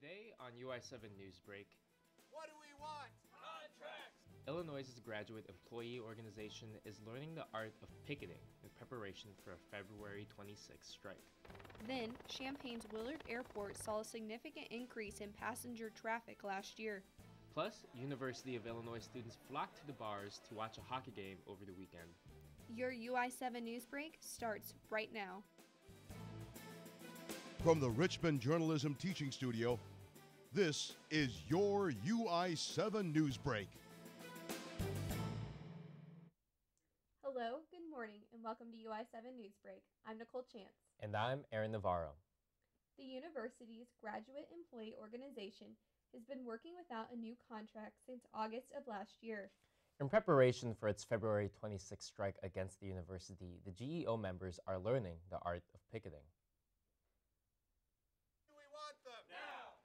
Today on UI7 Newsbreak, what do we want? Contracts! Illinois' graduate employee organization is learning the art of picketing in preparation for a February 26th strike. Then, Champaign's Willard Airport saw a significant increase in passenger traffic last year. Plus, University of Illinois students flocked to the bars to watch a hockey game over the weekend. Your UI7 Newsbreak starts right now. From the Richmond Journalism Teaching Studio, this is your UI7 Newsbreak. Hello, good morning, and welcome to UI7 Newsbreak. I'm Nicole Chance. And I'm Aaron Navarro. The university's graduate employee organization has been working without a new contract since August of last year. In preparation for its February 26th strike against the university, the GEO members are learning the art of picketing. Do we want them? Now!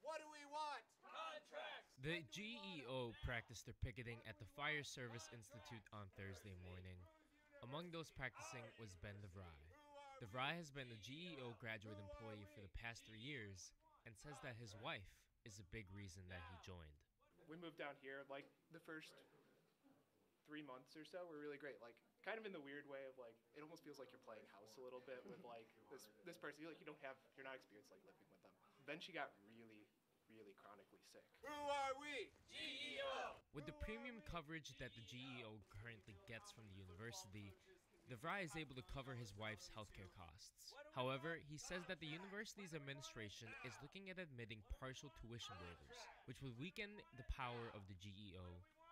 What do we want? Contracts! The GEO practiced their picketing at the Fire Service Institute on Thursday morning. Among those practicing was Ben DeVry. DeVry has been a GEO graduate employee for the past 3 years and says that his wife is a big reason that he joined. We moved down here, like the first 3 months or so were really great. Like kind of in the weird way of like, it almost feels like you're playing house a little bit with like this person. You're not experienced like living with them. Then she got really chronically sick. Who are we? GEO! With the premium coverage that the GEO currently gets from the university, DeVry is able to cover his wife's healthcare costs. However, he says that the university's administration is looking at admitting partial tuition waivers, which would weaken the power of the GEO,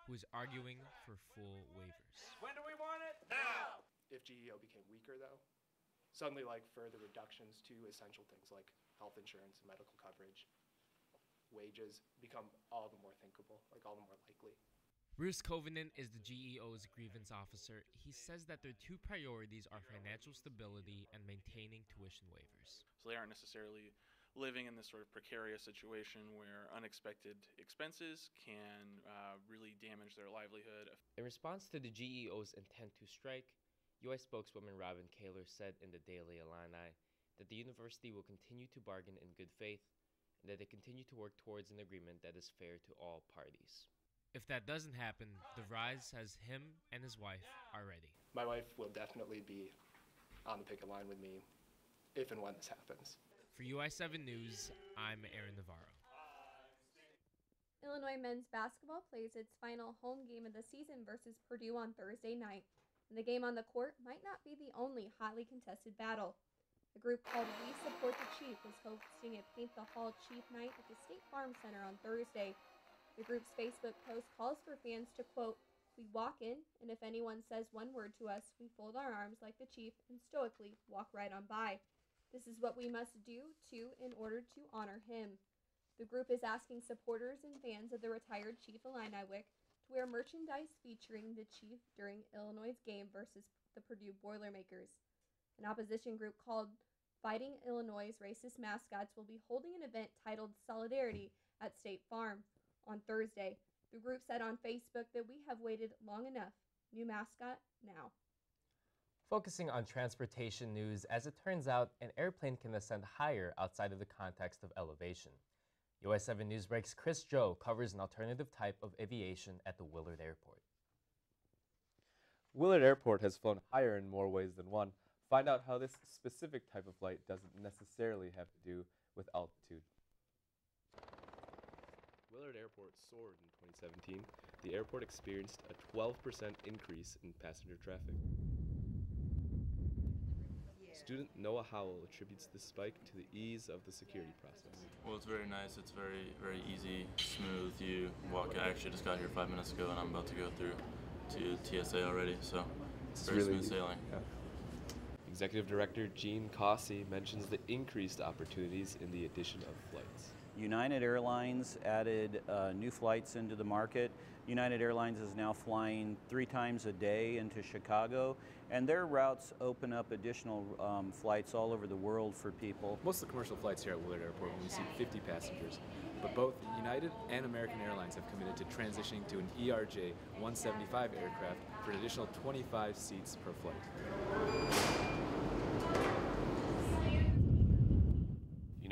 who is arguing for full waivers. When do we want it? Now! If GEO became weaker though, suddenly like further reductions to essential things like health insurance and medical coverage, wages become all the more thinkable, like all the more likely. Bruce Covenant is the GEO's grievance officer. He says that their two priorities are financial stability and maintaining tuition waivers. So they aren't necessarily living in this sort of precarious situation where unexpected expenses can really damage their livelihood. In response to the GEO's intent to strike, UI spokeswoman Robin Kaler said in the Daily Illini that the university will continue to bargain in good faith and that they continue to work towards an agreement that is fair to all parties. If that doesn't happen, DeVry says him and his wife are ready. My wife will definitely be on the picket line with me if and when this happens. For UI7 News, I'm Aaron Navarro. Illinois men's basketball plays its final home game of the season versus Purdue on Thursday night. And the game on the court might not be the only hotly contested battle. The group called We Support the Chief is hosting a Paint the Hall Chief night at the State Farm Center on Thursday. The group's Facebook post calls for fans to, quote, "We walk in, and if anyone says one word to us, we fold our arms like the chief and stoically walk right on by. This is what we must do, too, in order to honor him." The group is asking supporters and fans of the retired Chief Illiniwek to wear merchandise featuring the Chief during Illinois' game versus the Purdue Boilermakers. An opposition group called Fighting Illinois' Racist Mascots will be holding an event titled Solidarity at State Farm on Thursday. The group said on Facebook that we have waited long enough. New mascot now. Focusing on transportation news, as it turns out, an airplane can ascend higher outside of the context of elevation. UI7 Newsbreak's Chris Joe covers an alternative type of aviation at the Willard Airport. Willard Airport has flown higher in more ways than one. Find out how this specific type of flight doesn't necessarily have to do with altitude. Willard Airport soared in 2017. The airport experienced a 12% increase in passenger traffic. Student Noah Howell attributes this spike to the ease of the security process. Well, it's very nice. It's very easy, smooth. You walk. I actually just got here 5 minutes ago, and I'm about to go through to TSA already. So it's very smooth sailing. Yeah. Executive Director Gene Cossey mentions the increased opportunities in the addition of flights. United Airlines added new flights into the market. United Airlines is now flying 3 times a day into Chicago, and their routes open up additional flights all over the world for people. Most of the commercial flights here at Willard Airport only seat 50 passengers, but both United and American Airlines have committed to transitioning to an ERJ 175 aircraft for an additional 25 seats per flight.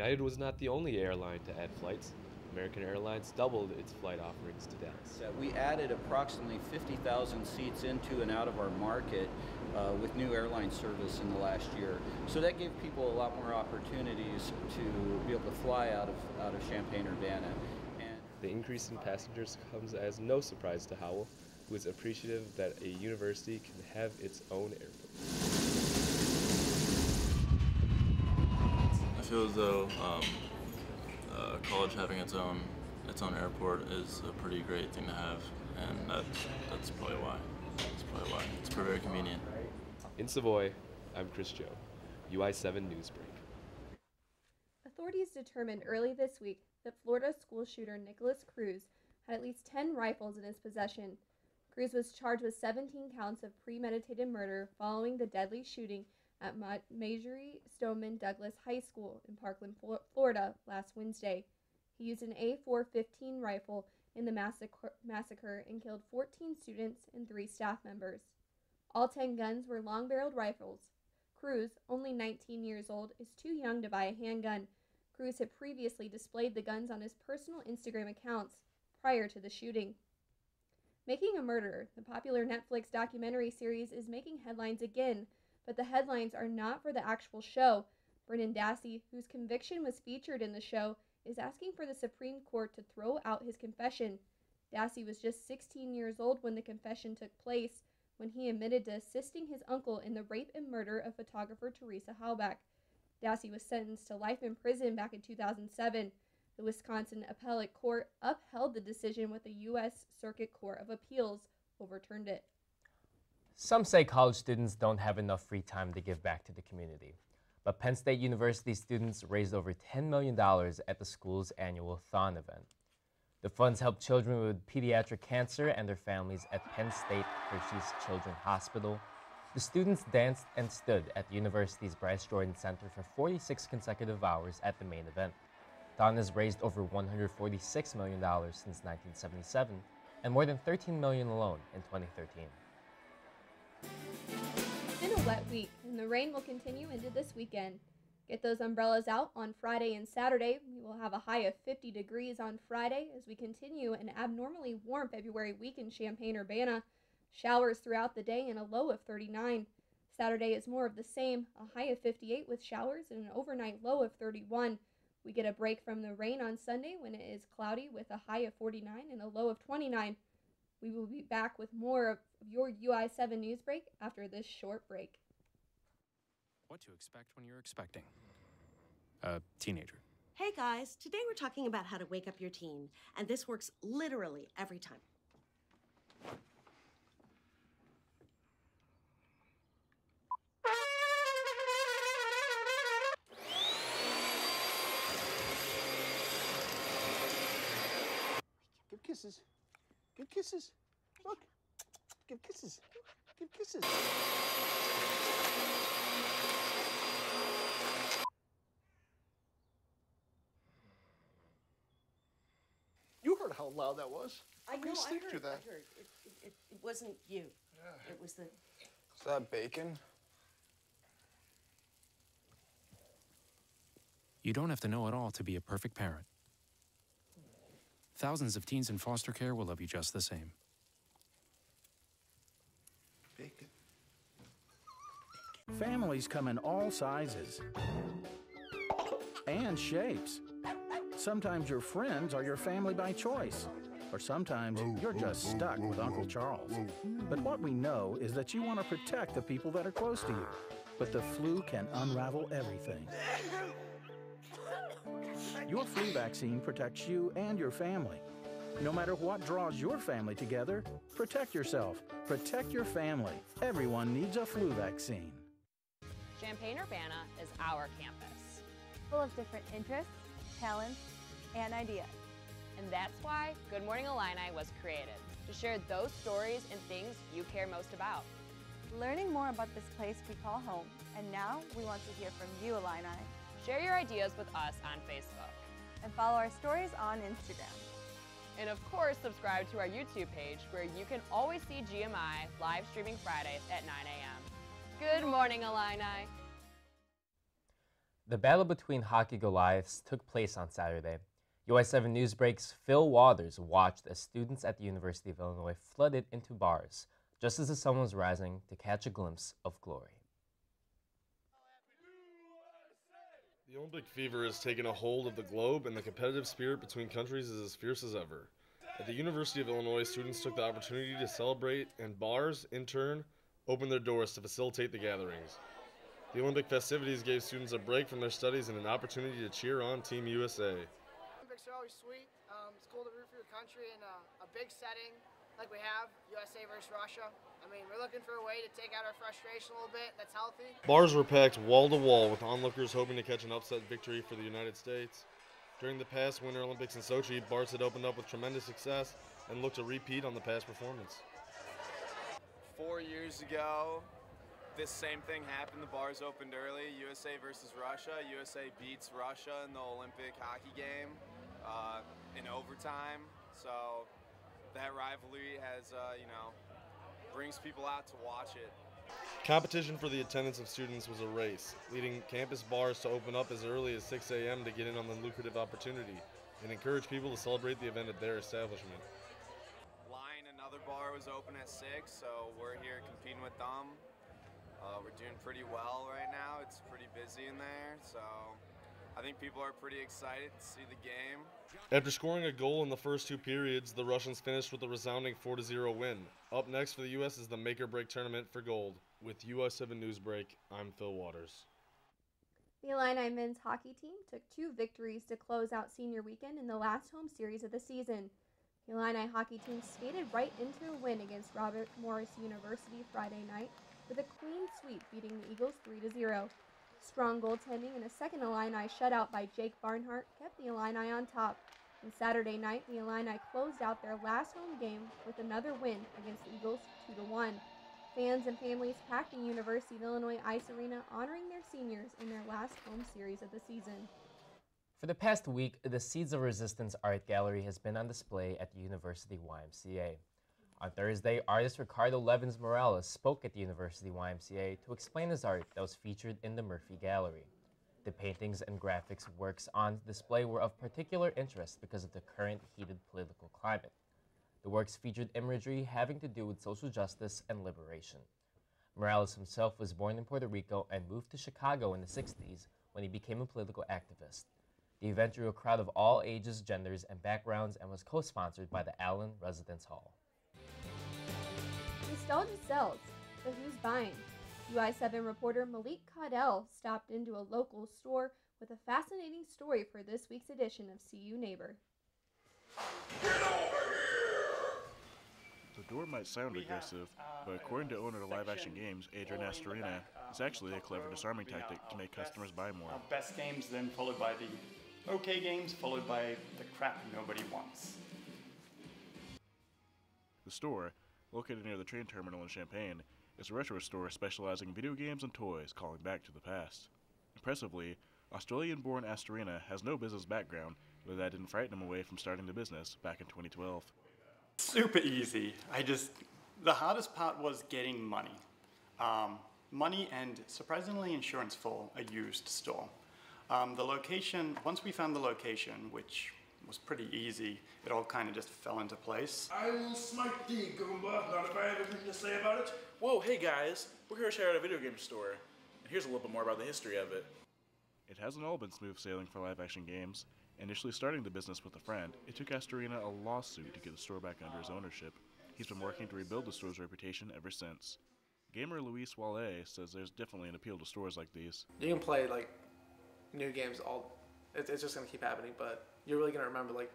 United was not the only airline to add flights. American Airlines doubled its flight offerings to Dallas. We added approximately 50,000 seats into and out of our market with new airline service in the last year. So that gave people a lot more opportunities to be able to fly out of Champaign-Urbana. And the increase in passengers comes as no surprise to Howell, who is appreciative that a university can have its own airport. I feel as though college having its own airport is a pretty great thing to have, and that's probably why. It's very convenient. In Savoy, I'm Chris Joe, UI7 Newsbreak. Authorities determined early this week that Florida school shooter Nicholas Cruz had at least 10 rifles in his possession. Cruz was charged with 17 counts of premeditated murder following the deadly shooting at Marjory Stoneman Douglas High School in Parkland, Florida last Wednesday. He used an A4-15 rifle in the massacre and killed 14 students and 3 staff members. All 10 guns were long-barreled rifles. Cruz, only 19 years old, is too young to buy a handgun. Cruz had previously displayed the guns on his personal Instagram accounts prior to the shooting. Making a Murderer, the popular Netflix documentary series, is making headlines again, but the headlines are not for the actual show. Brennan Dassey, whose conviction was featured in the show, is asking for the Supreme Court to throw out his confession. Dassey was just 16 years old when the confession took place, when he admitted to assisting his uncle in the rape and murder of photographer Teresa Halbach. Dassey was sentenced to life in prison back in 2007. The Wisconsin Appellate Court upheld the decision, with the U.S. Circuit Court of Appeals overturned it. Some say college students don't have enough free time to give back to the community. But Penn State University students raised over $10 million at the school's annual Thon event. The funds help children with pediatric cancer and their families at Penn State Hershey's Children's Hospital. The students danced and stood at the university's Bryce Jordan Center for 46 consecutive hours at the main event. Thon has raised over $146 million since 1977 and more than $13 million alone in 2013. It's been a wet week, and the rain will continue into this weekend. Get those umbrellas out on Friday and Saturday. We will have a high of 50 degrees on Friday as we continue an abnormally warm February week in Champaign-Urbana. Showers throughout the day and a low of 39. Saturday is more of the same, a high of 58 with showers and an overnight low of 31. We get a break from the rain on Sunday when it is cloudy with a high of 49 and a low of 29. We will be back with more of your UI7 Newsbreak after this short break. What to expect when you're expecting a teenager. Hey guys, today we're talking about how to wake up your teen, and this works literally every time. Give kisses. Give kisses. Look. Give kisses. Give kisses. You heard how loud that was. I know, You I sleep heard. through that. I heard. It wasn't you. Yeah. It was the... Is that bacon? You don't have to know it all to be a perfect parent. Thousands of teens in foster care will love you just the same. Bacon. Families come in all sizes and shapes. Sometimes your friends are your family by choice, or sometimes you're just stuck with Uncle Charles. But what we know is that you want to protect the people that are close to you, but the flu can unravel everything. Your flu vaccine protects you and your family. No matter what draws your family together, protect yourself, protect your family. Everyone needs a flu vaccine. Champaign-Urbana is our campus, full of different interests, talents, and ideas. And that's why Good Morning Illini was created, to share those stories and things you care most about. Learning more about this place we call home, and now we want to hear from you, Illini. Share your ideas with us on Facebook. And follow our stories on Instagram. And of course, subscribe to our YouTube page where you can always see GMI live streaming Fridays at 9 a.m. Good morning, Illini. The battle between hockey Goliaths took place on Saturday. UI7 Newsbreak's Phil Waters watched as students at the University of Illinois flooded into bars, just as the sun was rising to catch a glimpse of glory. The Olympic fever has taken a hold of the globe, and the competitive spirit between countries is as fierce as ever. At the University of Illinois, students took the opportunity to celebrate, and bars, in turn, opened their doors to facilitate the gatherings. The Olympic festivities gave students a break from their studies and an opportunity to cheer on Team USA. Olympics are always sweet. It's cool to root for your country in a big setting like we have, USA versus Russia. I mean, we're looking for a way to take out our frustration a little bit that's healthy. Bars were packed wall to wall with onlookers hoping to catch an upset victory for the United States. During the past Winter Olympics in Sochi, bars had opened up with tremendous success and looked to repeat on the past performance. 4 years ago, this same thing happened. The bars opened early. USA versus Russia. USA beats Russia in the Olympic hockey game in overtime. So that rivalry has, brings people out to watch it. Competition for the attendance of students was a race, leading campus bars to open up as early as 6 a.m. to get in on the lucrative opportunity and encourage people to celebrate the event at their establishment. Another bar was open at 6, so we're here competing with them. We're doing pretty well right now. It's pretty busy in there, so I think people are pretty excited to see the game. After scoring a goal in the first 2 periods, the Russians finished with a resounding 4-0 win. Up next for the U.S. is the make-or-break tournament for gold. With UI7 Newsbreak, I'm Phil Waters. The Illini men's hockey team took 2 victories to close out senior weekend in the last home series of the season. The Illini hockey team skated right into a win against Robert Morris University Friday night with a clean sweep, beating the Eagles 3-0. Strong goaltending and a second Illini shutout by Jake Barnhart kept the Illini on top. And Saturday night, the Illini closed out their last home game with another win against the Eagles 2-1. Fans and families packed the University of Illinois Ice Arena, honoring their seniors in their last home series of the season. For the past week, the Seeds of Resistance Art Gallery has been on display at the University YMCA. On Thursday, artist Ricardo Levins Morales spoke at the University YMCA to explain his art that was featured in the Murphy Gallery. The paintings and graphics works on display were of particular interest because of the current heated political climate. The works featured imagery having to do with social justice and liberation. Morales himself was born in Puerto Rico and moved to Chicago in the 60s when he became a political activist. The event drew a crowd of all ages, genders, and backgrounds and was co-sponsored by the Allen Residence Hall. Nostalgia sells, but who's buying? UI7 reporter Malik Caudell stopped into a local store with a fascinating story for this week's edition of See You Neighbor. The door might sound aggressive, but according to owner of Live Action Games, Adrian Astorina, it's actually a clever disarming tactic to make customers buy more. Best games, then followed by the okay games, followed by the crap nobody wants. The store, located near the train terminal in Champaign, is a retro store specializing in video games and toys calling back to the past. Impressively, Australian-born Astorina has no business background, but that didn't frighten him away from starting the business back in 2012. Super easy. The hardest part was getting money. Money and surprisingly insurance for a used store. The location, once we found the location, which was pretty easy, it all kind of just fell into place. I will smite thee, Goomba, not if I have anything to say about it. Whoa, hey guys, we're here to share out a video game store. And here's a little bit more about the history of it. It hasn't all been smooth sailing for Live Action Games. Initially starting the business with a friend, it took Astorina a lawsuit to get the store back under his ownership. He's been working to rebuild the store's reputation ever since. Gamer Luis Wale says there's definitely an appeal to stores like these. You can play like new games it's just gonna keep happening, but you're really gonna remember like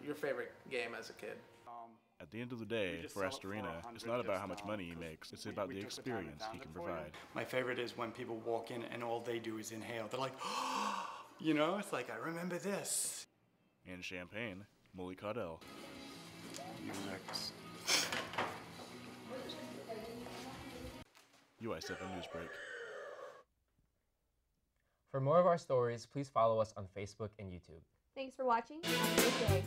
your favorite game as a kid. At the end of the day, for Astorina, it's not about how much money he makes, it's about the experience he can provide. My favorite is when people walk in and all they do is inhale. They're like, you know, it's like, I remember this. In Champaign, Molly Caudell. Next. UI7 Newsbreak. For more of our stories, please follow us on Facebook and YouTube. Thanks for watching. Have a good day.